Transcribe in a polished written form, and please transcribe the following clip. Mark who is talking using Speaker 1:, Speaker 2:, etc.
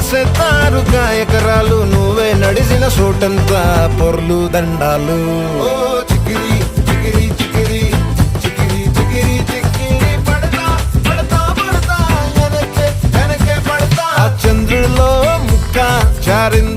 Speaker 1: రాసేతారుగా ఎకరాలు నువ్వే నడిసిన చోటంతా పొర్లు దండాలు. ఓ చికిరి చికిరి చికిరి చికిరి చికిరి చికిరి పడతా పడతా పడతా వెనకే వెనకే పడతా. ఆ చంద్రుడిలో ముక్క జారింది